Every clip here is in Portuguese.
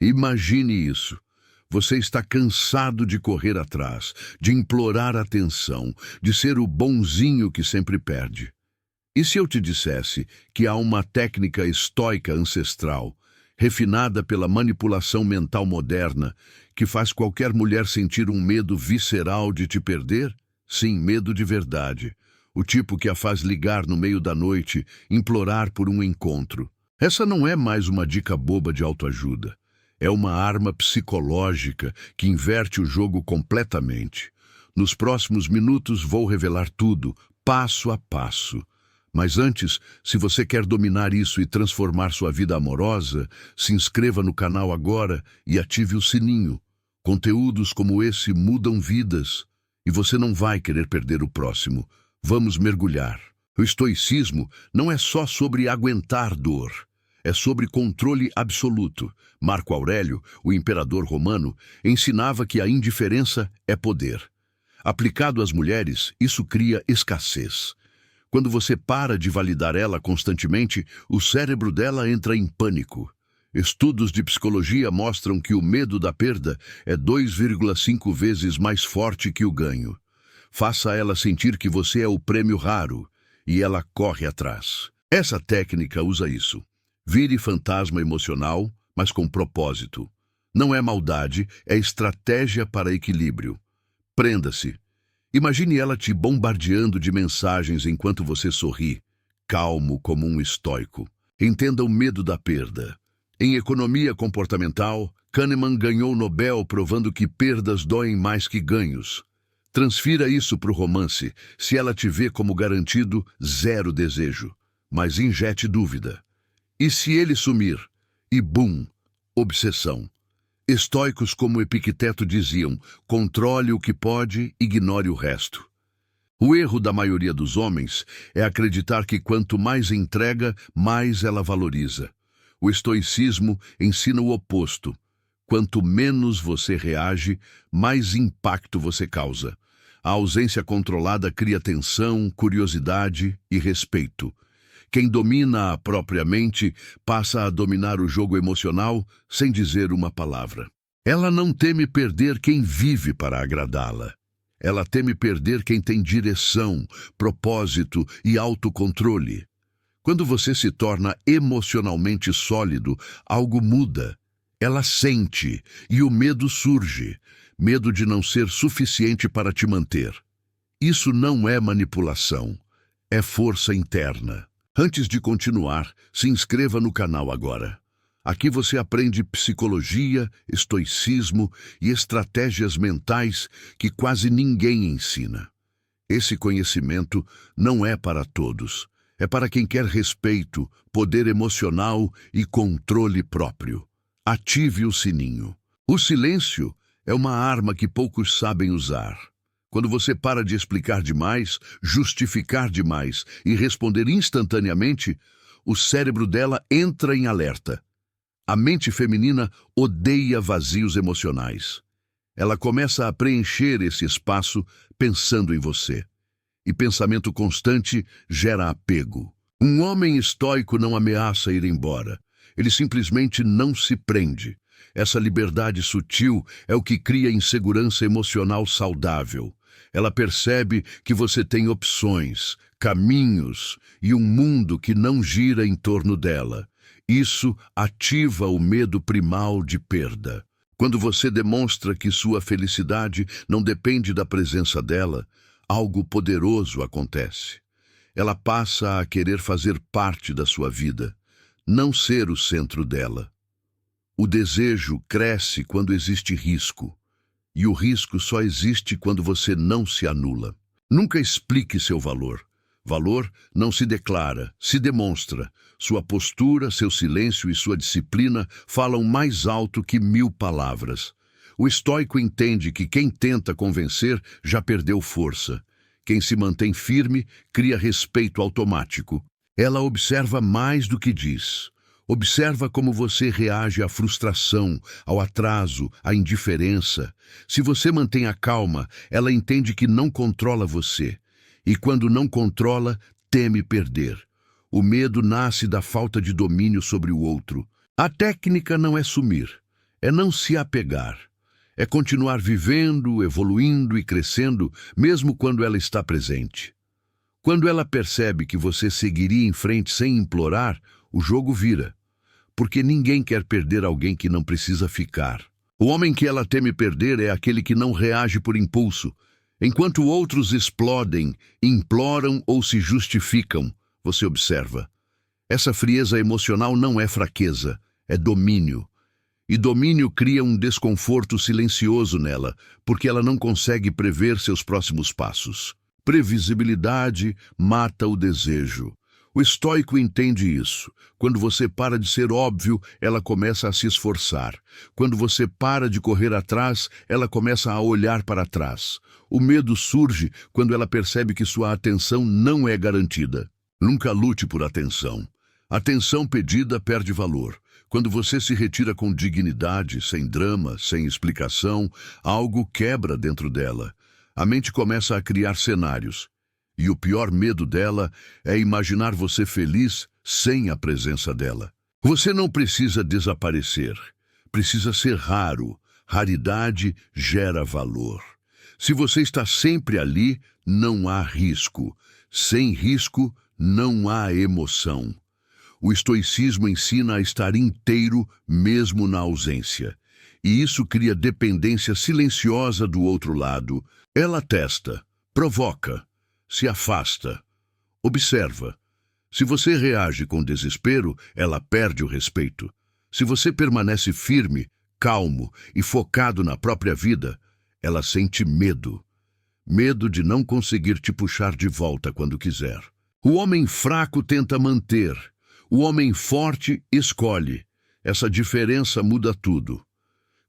Imagine isso. Você está cansado de correr atrás, de implorar atenção, de ser o bonzinho que sempre perde. E se eu te dissesse que há uma técnica estoica ancestral, refinada pela manipulação mental moderna, que faz qualquer mulher sentir um medo visceral de te perder? Sim, medo de verdade. O tipo que a faz ligar no meio da noite, implorar por um encontro. Essa não é mais uma dica boba de autoajuda. É uma arma psicológica que inverte o jogo completamente. Nos próximos minutos vou revelar tudo, passo a passo. Mas antes, se você quer dominar isso e transformar sua vida amorosa, se inscreva no canal agora e ative o sininho. Conteúdos como esse mudam vidas e você não vai querer perder o próximo. Vamos mergulhar. O estoicismo não é só sobre aguentar dor. É sobre controle absoluto. Marco Aurélio, o imperador romano, ensinava que a indiferença é poder. Aplicado às mulheres, isso cria escassez. Quando você para de validar ela constantemente, o cérebro dela entra em pânico. Estudos de psicologia mostram que o medo da perda é 2,5 vezes mais forte que o ganho. Faça ela sentir que você é o prêmio raro, e ela corre atrás. Essa técnica usa isso. Vire fantasma emocional, mas com propósito. Não é maldade, é estratégia para equilíbrio. Prenda-se. Imagine ela te bombardeando de mensagens enquanto você sorri, calmo como um estoico. Entenda o medo da perda. Em economia comportamental, Kahneman ganhou o Nobel provando que perdas doem mais que ganhos. Transfira isso para o romance, se ela te vê como garantido, zero desejo. Mas injete dúvida. E se ele sumir? E bum, obsessão. Estoicos como Epicteto diziam, controle o que pode, ignore o resto. O erro da maioria dos homens é acreditar que quanto mais entrega, mais ela valoriza. O estoicismo ensina o oposto. Quanto menos você reage, mais impacto você causa. A ausência controlada cria tensão, curiosidade e respeito. Quem domina a própria mente passa a dominar o jogo emocional sem dizer uma palavra. Ela não teme perder quem vive para agradá-la. Ela teme perder quem tem direção, propósito e autocontrole. Quando você se torna emocionalmente sólido, algo muda. Ela sente e o medo surge. Medo de não ser suficiente para te manter. Isso não é manipulação, é força interna. Antes de continuar, se inscreva no canal agora. Aqui você aprende psicologia, estoicismo e estratégias mentais que quase ninguém ensina. Esse conhecimento não é para todos. É para quem quer respeito, poder emocional e controle próprio. Ative o sininho. O silêncio é uma arma que poucos sabem usar. Quando você para de explicar demais, justificar demais e responder instantaneamente, o cérebro dela entra em alerta. A mente feminina odeia vazios emocionais. Ela começa a preencher esse espaço pensando em você. E pensamento constante gera apego. Um homem estoico não ameaça ir embora. Ele simplesmente não se prende. Essa liberdade sutil é o que cria insegurança emocional saudável. Ela percebe que você tem opções, caminhos e um mundo que não gira em torno dela. Isso ativa o medo primal de perda. Quando você demonstra que sua felicidade não depende da presença dela, algo poderoso acontece. Ela passa a querer fazer parte da sua vida, não ser o centro dela. O desejo cresce quando existe risco. E o risco só existe quando você não se anula. Nunca explique seu valor. Valor não se declara, se demonstra. Sua postura, seu silêncio e sua disciplina falam mais alto que 1000 palavras. O estoico entende que quem tenta convencer já perdeu força. Quem se mantém firme cria respeito automático. Ela observa mais do que diz. Observa como você reage à frustração, ao atraso, à indiferença. Se você mantém a calma, ela entende que não controla você. E quando não controla, teme perder. O medo nasce da falta de domínio sobre o outro. A técnica não é sumir, é não se apegar. É continuar vivendo, evoluindo e crescendo, mesmo quando ela está presente. Quando ela percebe que você seguiria em frente sem implorar, o jogo vira. Porque ninguém quer perder alguém que não precisa ficar. O homem que ela teme perder é aquele que não reage por impulso. Enquanto outros explodem, imploram ou se justificam, você observa. Essa frieza emocional não é fraqueza, é domínio. E domínio cria um desconforto silencioso nela, porque ela não consegue prever seus próximos passos. Previsibilidade mata o desejo. O estoico entende isso. Quando você para de ser óbvio, ela começa a se esforçar. Quando você para de correr atrás, ela começa a olhar para trás. O medo surge quando ela percebe que sua atenção não é garantida. Nunca lute por atenção. Atenção pedida perde valor. Quando você se retira com dignidade, sem drama, sem explicação, algo quebra dentro dela. A mente começa a criar cenários. E o pior medo dela é imaginar você feliz sem a presença dela. Você não precisa desaparecer. Precisa ser raro. Raridade gera valor. Se você está sempre ali, não há risco. Sem risco, não há emoção. O estoicismo ensina a estar inteiro mesmo na ausência. E isso cria dependência silenciosa do outro lado. Ela testa, provoca, se afasta, observa. Se você reage com desespero, ela perde o respeito. Se você permanece firme, calmo e focado na própria vida, ela sente medo. Medo de não conseguir te puxar de volta quando quiser. O homem fraco tenta manter. O homem forte escolhe. Essa diferença muda tudo.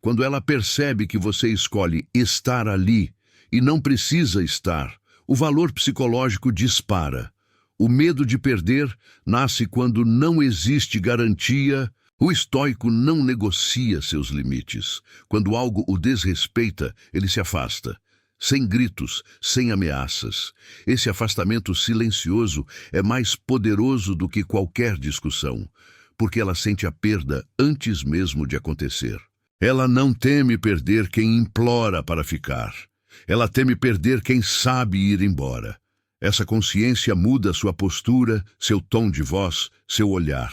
Quando ela percebe que você escolhe estar ali e não precisa estar, o valor psicológico dispara. O medo de perder nasce quando não existe garantia. O estoico não negocia seus limites. Quando algo o desrespeita, ele se afasta. Sem gritos, sem ameaças. Esse afastamento silencioso é mais poderoso do que qualquer discussão, porque ela sente a perda antes mesmo de acontecer. Ela não teme perder quem implora para ficar. Ela teme perder quem sabe ir embora. Essa consciência muda sua postura, seu tom de voz, seu olhar.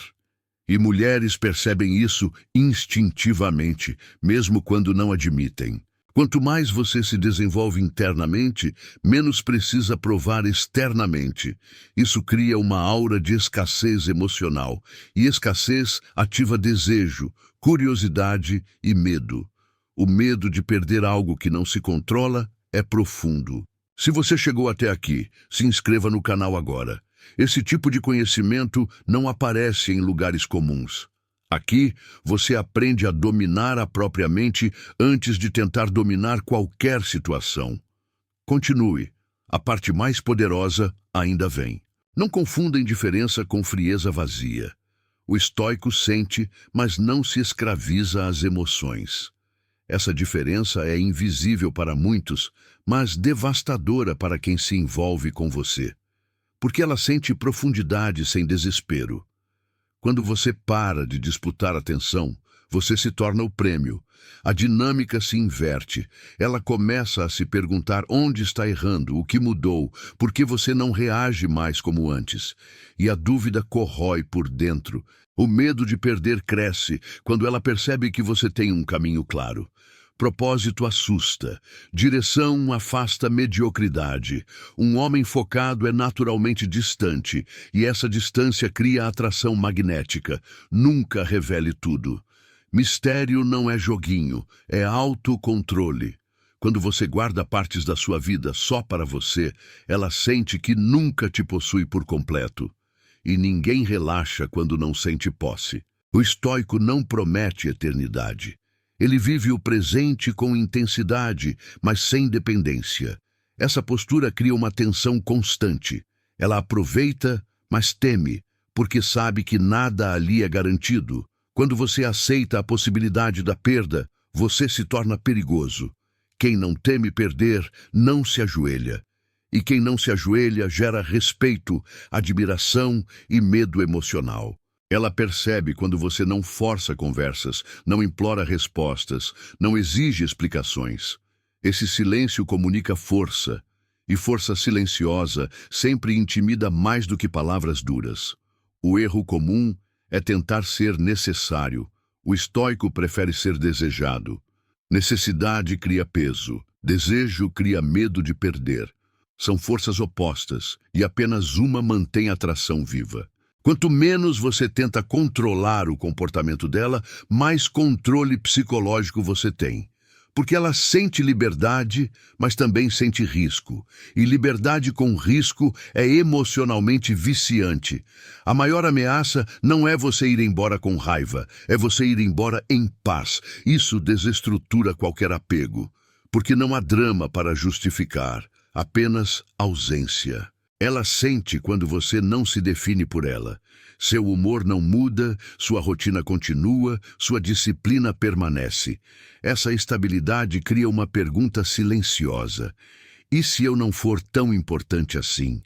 E mulheres percebem isso instintivamente, mesmo quando não admitem. Quanto mais você se desenvolve internamente, menos precisa provar externamente. Isso cria uma aura de escassez emocional, e escassez ativa desejo, curiosidade e medo. O medo de perder algo que não se controla é profundo. Se você chegou até aqui, se inscreva no canal agora. Esse tipo de conhecimento não aparece em lugares comuns. Aqui, você aprende a dominar a própria mente antes de tentar dominar qualquer situação. Continue. A parte mais poderosa ainda vem. Não confunda indiferença com frieza vazia. O estoico sente, mas não se escraviza às emoções. Essa diferença é invisível para muitos, mas devastadora para quem se envolve com você. Porque ela sente profundidade sem desespero. Quando você para de disputar atenção, você se torna o prêmio. A dinâmica se inverte. Ela começa a se perguntar onde está errando, o que mudou, por que você não reage mais como antes. E a dúvida corrói por dentro. O medo de perder cresce quando ela percebe que você tem um caminho claro. Propósito assusta. Direção afasta mediocridade. Um homem focado é naturalmente distante, e essa distância cria atração magnética. Nunca revele tudo. Mistério não é joguinho, é autocontrole. Quando você guarda partes da sua vida só para você, ela sente que nunca te possui por completo. E ninguém relaxa quando não sente posse. O estoico não promete eternidade. Ele vive o presente com intensidade, mas sem dependência. Essa postura cria uma tensão constante. Ela aproveita, mas teme, porque sabe que nada ali é garantido. Quando você aceita a possibilidade da perda, você se torna perigoso. Quem não teme perder, não se ajoelha. E quem não se ajoelha gera respeito, admiração e medo emocional. Ela percebe quando você não força conversas, não implora respostas, não exige explicações. Esse silêncio comunica força, e força silenciosa sempre intimida mais do que palavras duras. O erro comum é tentar ser necessário. O estoico prefere ser desejado. Necessidade cria peso, desejo cria medo de perder. São forças opostas, e apenas uma mantém a atração viva. Quanto menos você tenta controlar o comportamento dela, mais controle psicológico você tem. Porque ela sente liberdade, mas também sente risco. E liberdade com risco é emocionalmente viciante. A maior ameaça não é você ir embora com raiva, é você ir embora em paz. Isso desestrutura qualquer apego. Porque não há drama para justificar, apenas ausência. Ela sente quando você não se define por ela. Seu humor não muda, sua rotina continua, sua disciplina permanece. Essa estabilidade cria uma pergunta silenciosa. E se eu não for tão importante assim?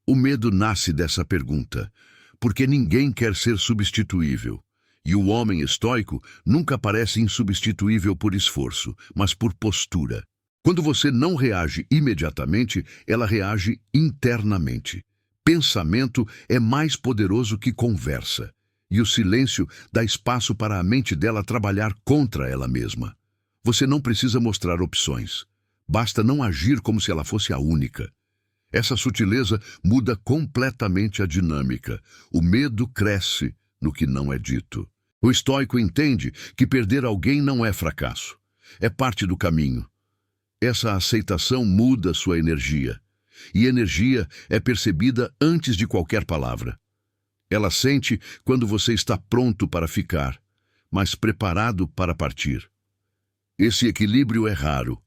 O medo nasce dessa pergunta, porque ninguém quer ser substituível. E o homem estoico nunca parece insubstituível por esforço, mas por postura. Quando você não reage imediatamente, ela reage internamente. Pensamento é mais poderoso que conversa. E o silêncio dá espaço para a mente dela trabalhar contra ela mesma. Você não precisa mostrar opções. Basta não agir como se ela fosse a única. Essa sutileza muda completamente a dinâmica. O medo cresce no que não é dito. O estoico entende que perder alguém não é fracasso. É parte do caminho. Essa aceitação muda sua energia. E energia é percebida antes de qualquer palavra. Ela sente quando você está pronto para ficar, mas preparado para partir. Esse equilíbrio é raro,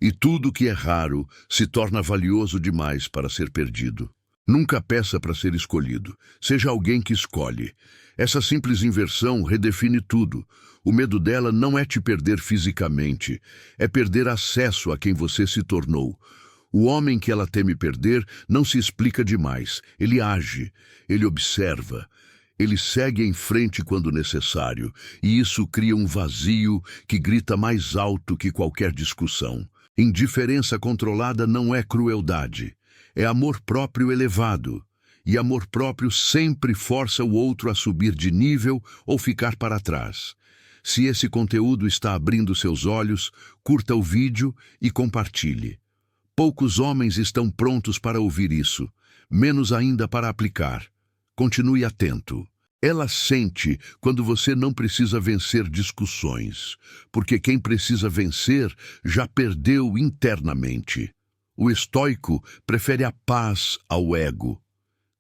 e tudo que é raro se torna valioso demais para ser perdido. Nunca peça para ser escolhido, seja alguém que escolhe. Essa simples inversão redefine tudo. O medo dela não é te perder fisicamente, é perder acesso a quem você se tornou. O homem que ela teme perder não se explica demais. Ele age, ele observa, ele segue em frente quando necessário, e isso cria um vazio que grita mais alto que qualquer discussão. Indiferença controlada não é crueldade, é amor próprio elevado. E amor próprio sempre força o outro a subir de nível ou ficar para trás. Se esse conteúdo está abrindo seus olhos, curta o vídeo e compartilhe. Poucos homens estão prontos para ouvir isso, menos ainda para aplicar. Continue atento. Ela sente quando você não precisa vencer discussões, porque quem precisa vencer já perdeu internamente. O estoico prefere a paz ao ego.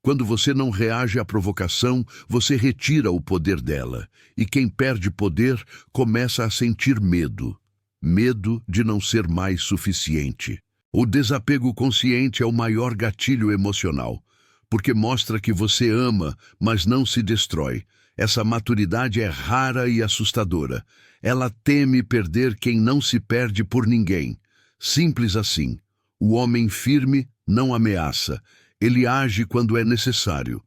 Quando você não reage à provocação, você retira o poder dela. E quem perde poder começa a sentir medo. Medo de não ser mais suficiente. O desapego consciente é o maior gatilho emocional, porque mostra que você ama, mas não se destrói. Essa maturidade é rara e assustadora. Ela teme perder quem não se perde por ninguém. Simples assim. O homem firme não ameaça. Ele age quando é necessário.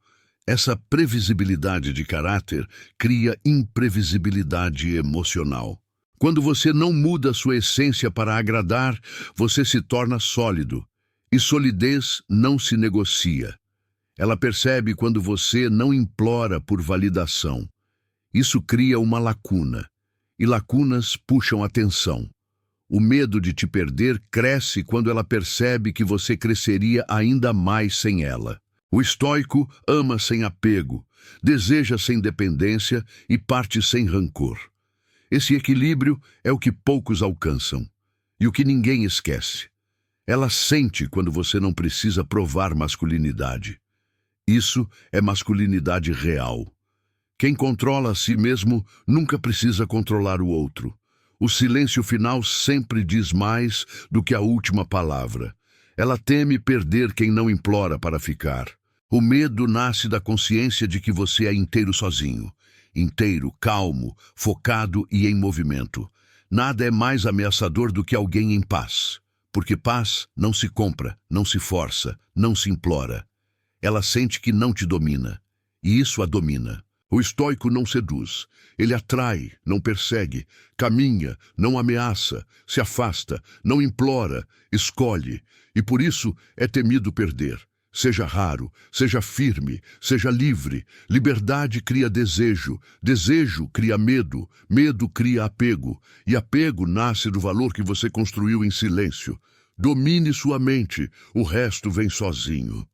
Essa previsibilidade de caráter cria imprevisibilidade emocional. Quando você não muda sua essência para agradar, você se torna sólido. E solidez não se negocia. Ela percebe quando você não implora por validação. Isso cria uma lacuna. E lacunas puxam atenção. O medo de te perder cresce quando ela percebe que você cresceria ainda mais sem ela. O estoico ama sem apego, deseja sem dependência e parte sem rancor. Esse equilíbrio é o que poucos alcançam e o que ninguém esquece. Ela sente quando você não precisa provar masculinidade. Isso é masculinidade real. Quem controla a si mesmo nunca precisa controlar o outro. O silêncio final sempre diz mais do que a última palavra. Ela teme perder quem não implora para ficar. O medo nasce da consciência de que você é inteiro sozinho. Inteiro, calmo, focado e em movimento. Nada é mais ameaçador do que alguém em paz. Porque paz não se compra, não se força, não se implora. Ela sente que não te domina. E isso a domina. O estoico não seduz, ele atrai, não persegue, caminha, não ameaça, se afasta, não implora, escolhe, e por isso é temido perder. Seja raro, seja firme, seja livre. Liberdade cria desejo, desejo cria medo, medo cria apego, e apego nasce do valor que você construiu em silêncio. Domine sua mente, o resto vem sozinho.